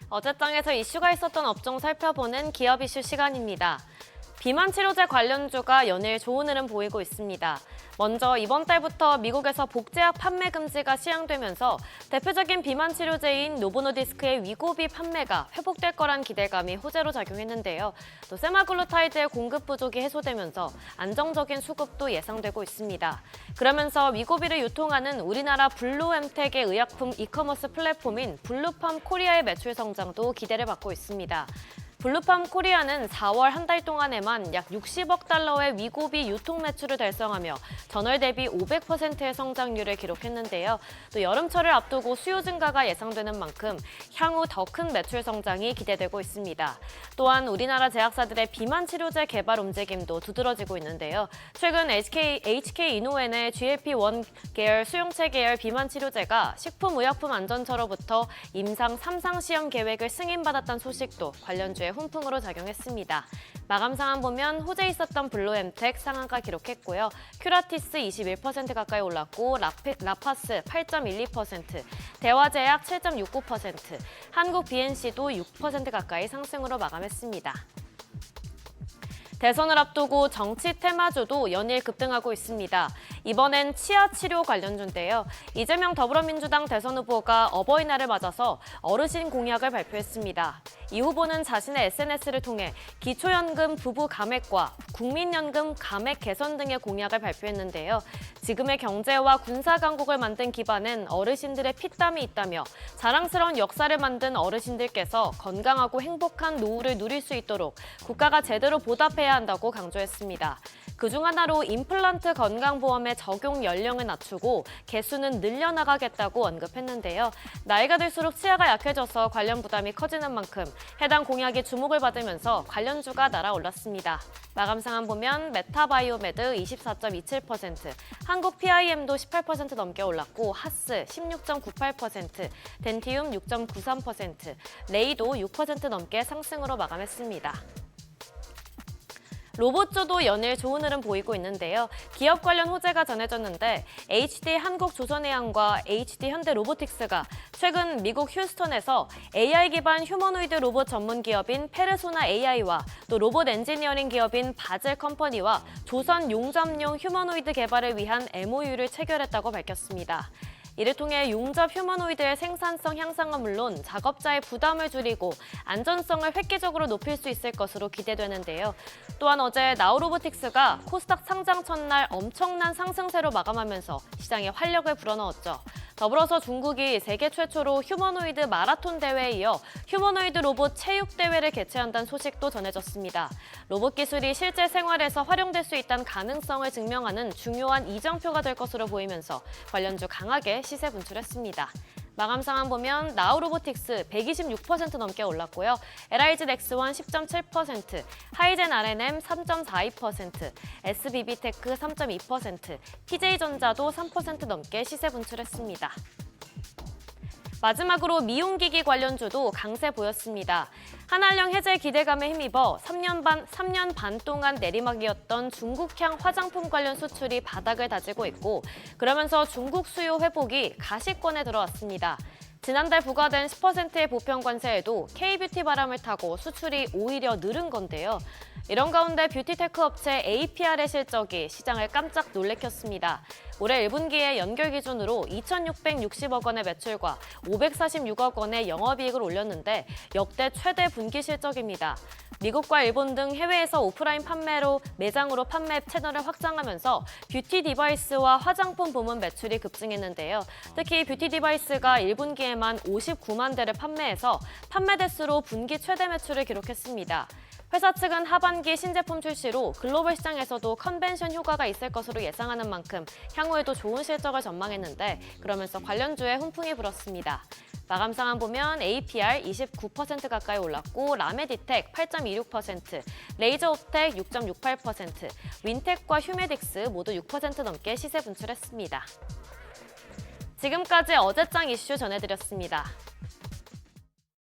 어제장에서 이슈가 있었던 업종 살펴보는 기업 이슈 시간입니다. 비만 치료제 관련주가 연일 좋은 흐름 보이고 있습니다. 먼저 이번 달부터 미국에서 복제약 판매 금지가 시행되면서 대표적인 비만 치료제인 노보노디스크의 위고비 판매가 회복될 거란 기대감이 호재로 작용했는데요. 또 세마글루타이드의 공급 부족이 해소되면서 안정적인 수급도 예상되고 있습니다. 그러면서 위고비를 유통하는 우리나라 블루엠텍의 의약품 이커머스 플랫폼인 블루팜 코리아의 매출 성장도 기대를 받고 있습니다. 블루팜 코리아는 4월 한 달 동안에만 약 60억 달러의 위고비 유통 매출을 달성하며 전월 대비 500%의 성장률을 기록했는데요. 또 여름철을 앞두고 수요 증가가 예상되는 만큼 향후 더 큰 매출 성장이 기대되고 있습니다. 또한 우리나라 제약사들의 비만 치료제 개발 움직임도 두드러지고 있는데요. 최근 HK 이노엔의 GLP-1 계열 수용체 계열 비만 치료제가 식품의약품안전처로부터 임상 3상 시험 계획을 승인받았다는 소식도 관련주에 훈풍으로 작용했습니다. 마감 상황 보면 호재 있었던 블루엠텍 상한가 기록했고요. 큐라티스 21% 가까이 올랐고 라파스 8.12%, 대화제약 7.69%, 한국 BNC도 6% 가까이 상승으로 마감했습니다. 대선을 앞두고 정치 테마주도 연일 급등하고 있습니다. 이번엔 치아 치료 관련주인데요. 이재명 더불어민주당 대선 후보가 어버이날을 맞아서 어르신 공약을 발표했습니다. 이 후보는 자신의 SNS를 통해 기초연금 부부 감액과 국민연금 감액 개선 등의 공약을 발표했는데요. 지금의 경제와 군사 강국을 만든 기반엔 어르신들의 피땀이 있다며 자랑스러운 역사를 만든 어르신들께서 건강하고 행복한 노후를 누릴 수 있도록 국가가 제대로 보답해야 한다고 강조했습니다. 그중 하나로 임플란트 건강보험의 적용 연령을 낮추고 개수는 늘려나가겠다고 언급했는데요. 나이가 들수록 치아가 약해져서 관련 부담이 커지는 만큼 해당 공약이 주목을 받으면서 관련주가 날아올랐습니다. 마감 상황 보면 메타바이오메드 24.27%, 한국 PIM도 18% 넘게 올랐고 하스 16.98%, 덴티움 6.93%, 레이도 6% 넘게 상승으로 마감했습니다. 로봇주도 연일 좋은 흐름 보이고 있는데요. 기업 관련 호재가 전해졌는데 HD 한국조선해양과 HD 현대로보틱스가 최근 미국 휴스턴에서 AI 기반 휴머노이드 로봇 전문 기업인 페르소나 AI와 또 로봇 엔지니어링 기업인 바젤 컴퍼니와 조선 용접용 휴머노이드 개발을 위한 MOU를 체결했다고 밝혔습니다. 이를 통해 용접 휴머노이드의 생산성 향상은 물론 작업자의 부담을 줄이고 안전성을 획기적으로 높일 수 있을 것으로 기대되는데요. 또한 어제 나우로보틱스가 코스닥 상장 첫날 엄청난 상승세로 마감하면서 시장에 활력을 불어넣었죠. 더불어서 중국이 세계 최초로 휴머노이드 마라톤 대회에 이어 휴머노이드 로봇 체육 대회를 개최한다는 소식도 전해졌습니다. 로봇 기술이 실제 생활에서 활용될 수 있다는 가능성을 증명하는 중요한 이정표가 될 것으로 보이면서 관련주 강하게 시세 분출했습니다. 마감 상황 보면 나우로보틱스 126% 넘게 올랐고요. LIG 넥스원 10.7%, 하이젠 R&M 3.42%, SBB테크 3.2%, TJ전자도 3% 넘게 시세 분출했습니다. 마지막으로 미용기기 관련주도 강세 보였습니다. 한한령 해제 기대감에 힘입어 3년 반 동안 내리막이었던 중국향 화장품 관련 수출이 바닥을 다지고 있고 그러면서 중국 수요 회복이 가시권에 들어왔습니다. 지난달 부과된 10%의 보편 관세에도 K뷰티 바람을 타고 수출이 오히려 늘은 건데요. 이런 가운데 뷰티테크 업체 APR의 실적이 시장을 깜짝 놀래켰습니다. 올해 1분기에 연결 기준으로 2,660억 원의 매출과 546억 원의 영업이익을 올렸는데 역대 최대 분기 실적입니다. 미국과 일본 등 해외에서 오프라인 판매로 매장으로 판매 채널을 확장하면서 뷰티 디바이스와 화장품 부문 매출이 급증했는데요. 특히 뷰티 디바이스가 1분기에만 59만 대를 판매해서 판매 대수로 분기 최대 매출을 기록했습니다. 회사 측은 하반기 신제품 출시로 글로벌 시장에서도 컨벤션 효과가 있을 것으로 예상하는 만큼 향후에도 좋은 실적을 전망했는데 그러면서 관련주에 훈풍이 불었습니다. 마감 상황 보면 APR 29% 가까이 올랐고 라메디텍 8.26%, 레이저옵텍 6.68%, 윈텍과 휴메딕스 모두 6% 넘게 시세 분출했습니다. 지금까지 어제장 이슈 전해드렸습니다.